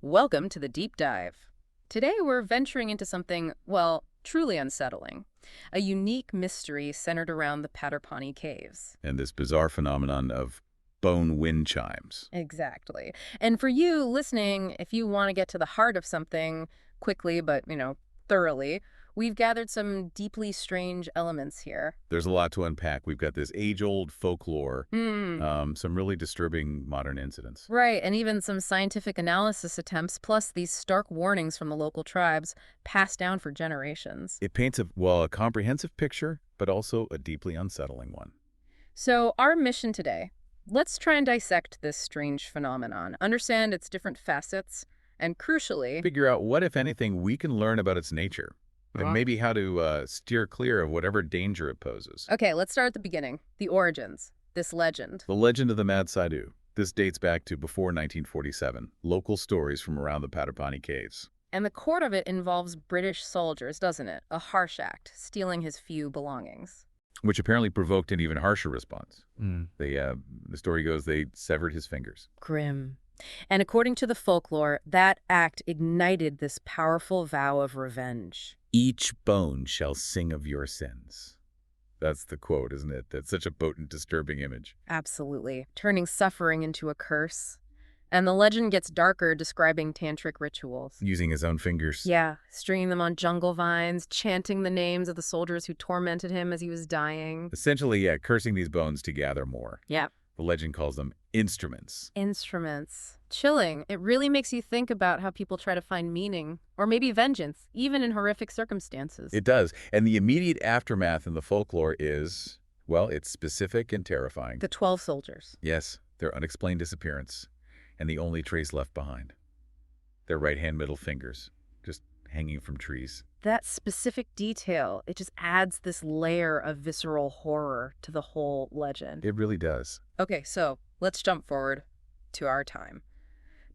Welcome to the deep dive. Today we're venturing into something, well, truly unsettling. A unique mystery centered around the Paterpani caves. And this bizarre phenomenon of bone wind chimes. Exactly. And for you listening, if you want to get to the heart of something quickly but, thoroughly, we've gathered some deeply strange elements here. There's a lot to unpack. We've got this age-old folklore, Hmm. some really disturbing modern incidents. Right, and even some scientific analysis attempts, plus these stark warnings from the local tribes passed down for generations. It paints a comprehensive picture, but also a deeply unsettling one. So, our mission today, let's try and dissect this strange phenomenon, understand its different facets, and crucially, Figure out what, if anything, we can learn about its nature, and maybe how to steer clear of whatever danger it poses. okay, let's start at the beginning, the origins, this legend. The legend of the Mad Sidhu. This dates back to before 1947, local stories from around the Paterpani caves. And the core of it involves British soldiers, doesn't it? A harsh act, stealing his few belongings. Which apparently provoked an even harsher response. The story goes they severed his fingers. Grim. And according to the folklore, that act ignited this powerful vow of revenge. Each bone shall sing of your sins. That's the quote, isn't it? That's such a potent, disturbing image. Absolutely. Turning suffering into a curse. And the legend gets darker, describing tantric rituals. Using his own fingers. Yeah, stringing them on jungle vines, chanting the names of the soldiers who tormented him as he was dying. Essentially, yeah, cursing these bones to gather more. Yeah. The legend calls them instruments. Instruments. Chilling. It really makes you think about how people try to find meaning, or maybe vengeance, even in horrific circumstances. It does. And the immediate aftermath in the folklore is, well, it's specific and terrifying. The 12 soldiers. Yes, their unexplained disappearance. And the only trace left behind. Their right-hand middle fingers, just hanging from trees. That specific detail, it just adds this layer of visceral horror to the whole legend. It really does. Okay, so let's jump forward to our time.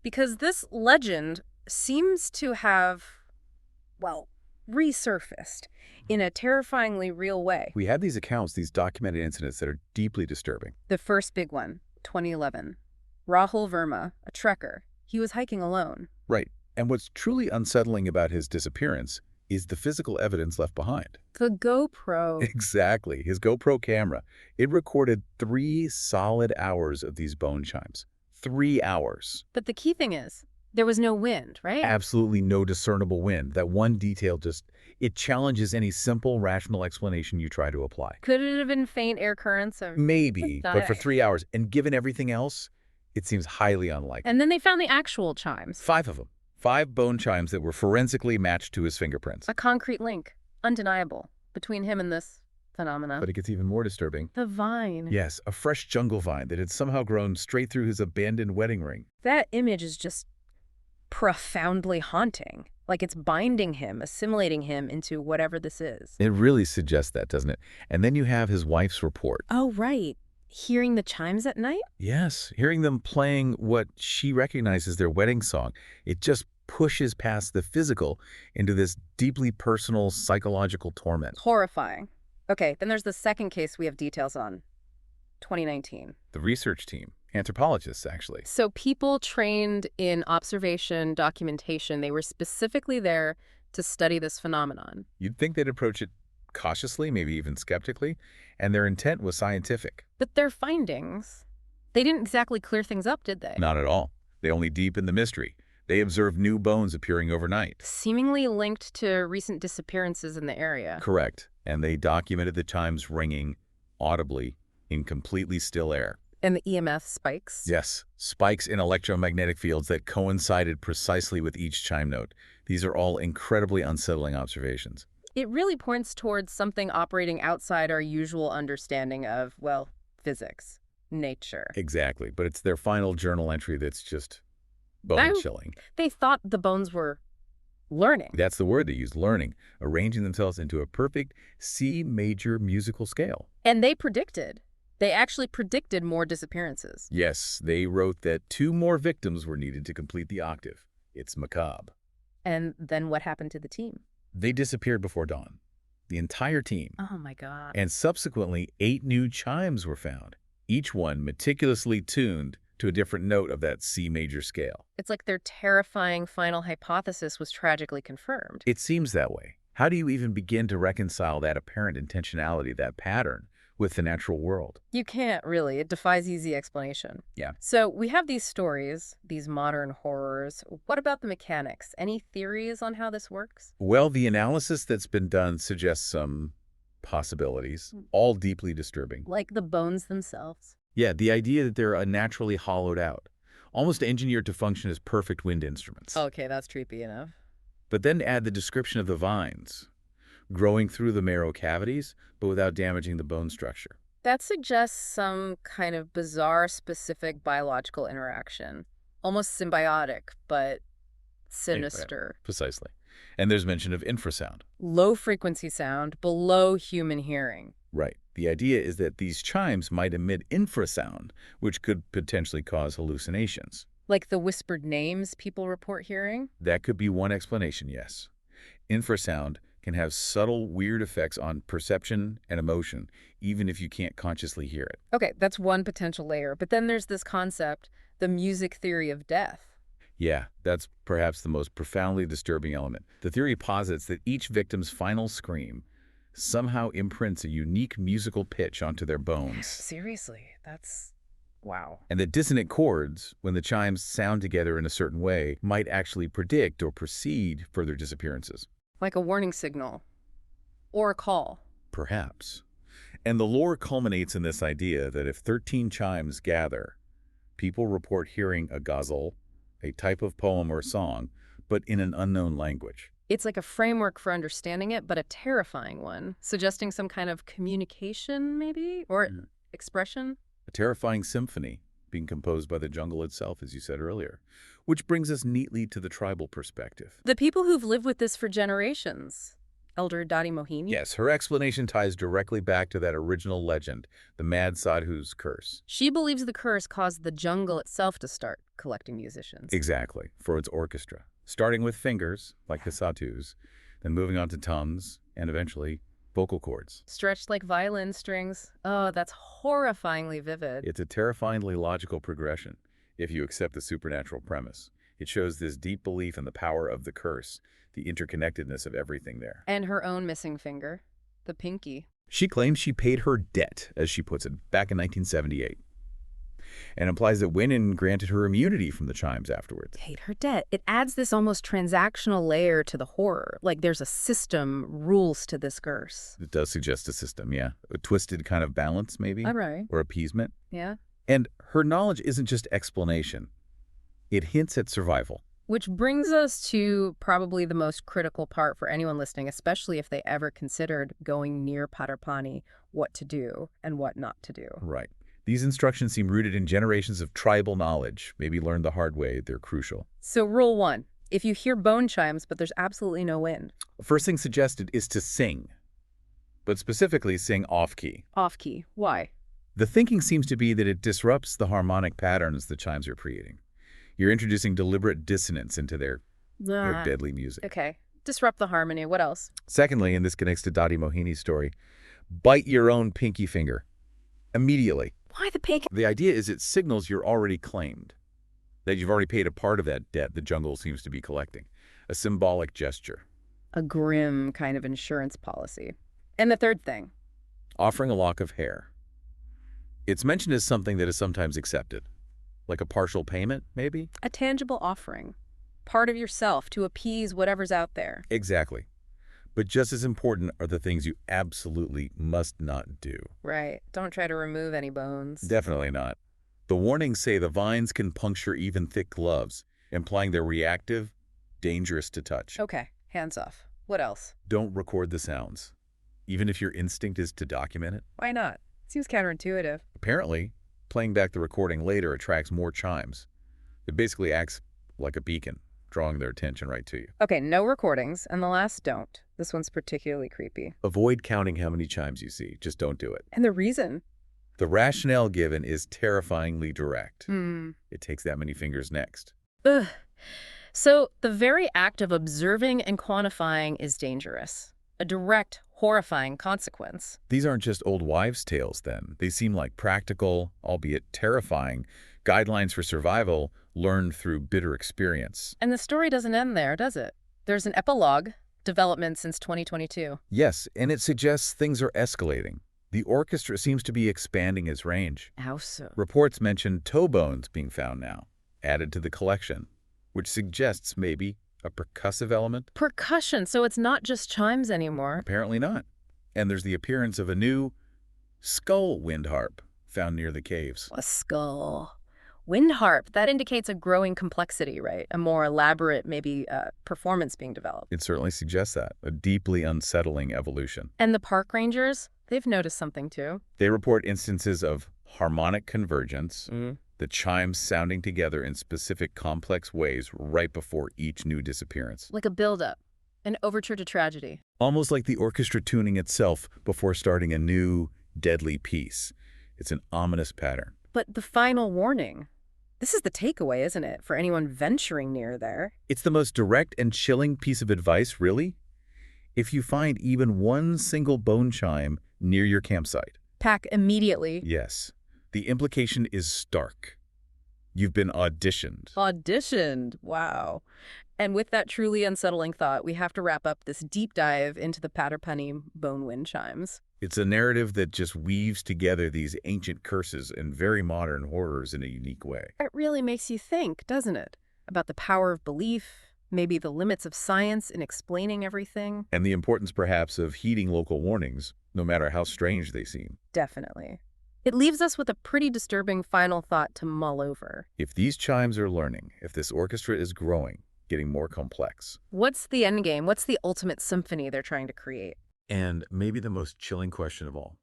Because this legend seems to have, well, resurfaced in a terrifyingly real way. We have these accounts, these documented incidents that are deeply disturbing. The first big one, 2011. Rahul Verma, a trekker. He was hiking alone. Right. And what's truly unsettling about his disappearance is the physical evidence left behind. The GoPro. Exactly. His GoPro camera. It recorded 3 solid hours of these bone chimes. 3 hours. But the key thing is, there was no wind, right? Absolutely no discernible wind. That one detail it challenges any simple, rational explanation you try to apply. Could it have been faint air currents? Or Maybe, but for 3 hours. And given everything else, it seems highly unlikely. And then they found the actual chimes. 5 of them. 5 bone chimes that were forensically matched to his fingerprints. A concrete link, undeniable, between him and this phenomena. But it gets even more disturbing. The vine. Yes, a fresh jungle vine that had somehow grown straight through his abandoned wedding ring. That image is just profoundly haunting. Like it's binding him, assimilating him into whatever this is. It really suggests that, doesn't it? And then you have his wife's report. Oh, right. Hearing the chimes at night? Yes, hearing them playing what she recognizes their wedding song. It just pushes past the physical into this deeply personal psychological torment. Horrifying. Okay, then there's the second case we have details on. 2019. The research team, anthropologists actually. So people trained in observation, documentation, they were specifically there to study this phenomenon. You'd think they'd approach it cautiously, maybe even skeptically, and their intent was scientific. But their findings, they didn't exactly clear things up, did they? Not at all. They only deepened the mystery. They observed new bones appearing overnight. Seemingly linked to recent disappearances in the area. Correct. And they documented the chimes ringing audibly in completely still air. And the EMF spikes. Yes, spikes in electromagnetic fields that coincided precisely with each chime note. These are all incredibly unsettling observations. It really points towards something operating outside our usual understanding of, well, physics, nature. Exactly, but it's their final journal entry that's just bone-chilling. They thought the bones were learning. That's the word they used, learning, arranging themselves into a perfect C major musical scale. And they actually predicted more disappearances. Yes, they wrote that 2 more victims were needed to complete the octave. It's macabre. And then what happened to the team? They disappeared before dawn. The entire team. Oh my God. And subsequently, 8 new chimes were found, each one meticulously tuned to a different note of that C major scale. It's like their terrifying final hypothesis was tragically confirmed. It seems that way. How do you even begin to reconcile that apparent intentionality, that pattern, with the natural world? You can't really. It defies easy explanation. Yeah. So we have these stories, these modern horrors. What about the mechanics? Any theories on how this works? Well, the analysis that's been done suggests some possibilities, all deeply disturbing. Like the bones themselves. Yeah, the idea that they're unnaturally hollowed out, almost engineered to function as perfect wind instruments. Okay, that's creepy enough. But then add the description of the vines, growing through the marrow cavities, but without damaging the bone structure. That suggests some kind of bizarre, specific biological interaction. Almost symbiotic, but sinister. Precisely. And there's mention of infrasound. Low frequency sound below human hearing. Right. The idea is that these chimes might emit infrasound, which could potentially cause hallucinations. Like the whispered names people report hearing? That could be one explanation, yes. Infrasound can have subtle, weird effects on perception and emotion, even if you can't consciously hear it. Okay, that's one potential layer. But then there's this concept, the music theory of death. Yeah, that's perhaps the most profoundly disturbing element. The theory posits that each victim's final scream somehow imprints a unique musical pitch onto their bones. Seriously, that's... wow. And that dissonant chords, when the chimes sound together in a certain way, might actually predict or precede further disappearances. Like a warning signal. Or a call. Perhaps. And the lore culminates in this idea that if 13 chimes gather, people report hearing a ghazal, a type of poem or song, but in an unknown language. It's like a framework for understanding it, but a terrifying one, suggesting some kind of communication, maybe? Or expression? A terrifying symphony being composed by the jungle itself, as you said earlier, which brings us neatly to the tribal perspective. The people who've lived with this for generations. Elder Dottie Mohini? Yes, her explanation ties directly back to that original legend, the Mad Sadhu's curse. She believes the curse caused the jungle itself to start collecting musicians. Exactly, for its orchestra. Starting with fingers, like the Sadhu's, then moving on to tongues, and eventually vocal cords. Stretched like violin strings. Oh, that's horrifyingly vivid. It's a terrifyingly logical progression, if you accept the supernatural premise. It shows this deep belief in the power of the curse, the interconnectedness of everything there. And her own missing finger, the pinky. She claims she paid her debt, as she puts it, back in 1978, and implies that Winnan granted her immunity from the chimes afterwards. Paid her debt. It adds this almost transactional layer to the horror, like there's a system, rules to this curse. It does suggest a system, yeah. A twisted kind of balance, maybe? All right. Or appeasement. Yeah. And her knowledge isn't just explanation. It hints at survival. Which brings us to probably the most critical part for anyone listening, especially if they ever considered going near Paterpani, what to do and what not to do. Right. These instructions seem rooted in generations of tribal knowledge. Maybe learned the hard way. They're crucial. So rule 1, if you hear bone chimes but there's absolutely no wind. First thing suggested is to sing, but specifically sing off-key. Off-key. Why? The thinking seems to be that it disrupts the harmonic patterns the chimes are creating. You're introducing deliberate dissonance into their deadly music. Okay. Disrupt the harmony. What else? Secondly, and this connects to Dottie Mohini's story, bite your own pinky finger. Immediately. Why the pinky? The idea is it signals you're already claimed, that you've already paid a part of that debt the jungle seems to be collecting. A symbolic gesture. A grim kind of insurance policy. And the third thing? Offering a lock of hair. It's mentioned as something that is sometimes accepted. Like a partial payment, maybe? A tangible offering. Part of yourself to appease whatever's out there. Exactly. But just as important are the things you absolutely must not do. Right. Don't try to remove any bones. Definitely not. The warnings say the vines can puncture even thick gloves, implying they're reactive, dangerous to touch. Okay. Hands off. What else? Don't record the sounds, even if your instinct is to document it. Why not? Seems counterintuitive. Apparently, playing back the recording later attracts more chimes. It basically acts like a beacon, drawing their attention right to you. Okay, no recordings, and the last don't. This one's particularly creepy. Avoid counting how many chimes you see. Just don't do it. And the reason? The rationale given is terrifyingly direct. It takes that many fingers next. Ugh. So the very act of observing and quantifying is dangerous. A direct, horrifying consequence. These aren't just old wives' tales, then. They seem like practical, albeit terrifying, Guidelines for survival learned through bitter experience. And the story doesn't end there, does it? There's an epilogue, development since 2022. Yes, and it suggests things are escalating. The orchestra seems to be expanding its range. How so? Reports mention toe bones being found now, added to the collection, which suggests maybe a percussive element? Percussion, so it's not just chimes anymore. Apparently not. And there's the appearance of a new skull wind harp found near the caves. A skull. Wind harp, that indicates a growing complexity, right? A more elaborate, maybe, performance being developed. It certainly suggests that, a deeply unsettling evolution. And the park rangers, they've noticed something too. They report instances of harmonic convergence, Mm. the chimes sounding together in specific complex ways right before each new disappearance. Like a build-up, an overture to tragedy. Almost like the orchestra tuning itself before starting a new, deadly piece. It's an ominous pattern. But the final warning, this is the takeaway, isn't it, for anyone venturing near there? It's the most direct and chilling piece of advice, really. If you find even one single bone chime near your campsite. Pack immediately. Yes. The implication is stark. You've been auditioned. Auditioned. Wow. And with that truly unsettling thought, we have to wrap up this deep dive into the Paterpani bone wind chimes. It's a narrative that just weaves together these ancient curses and very modern horrors in a unique way. It really makes you think, doesn't it? About the power of belief, maybe the limits of science in explaining everything. And the importance, perhaps, of heeding local warnings, no matter how strange they seem. Definitely. It leaves us with a pretty disturbing final thought to mull over. If these chimes are learning, if this orchestra is growing, getting more complex. What's the end game? What's the ultimate symphony they're trying to create? And maybe the most chilling question of all.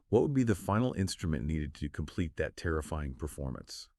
What would be the final instrument needed to complete that terrifying performance?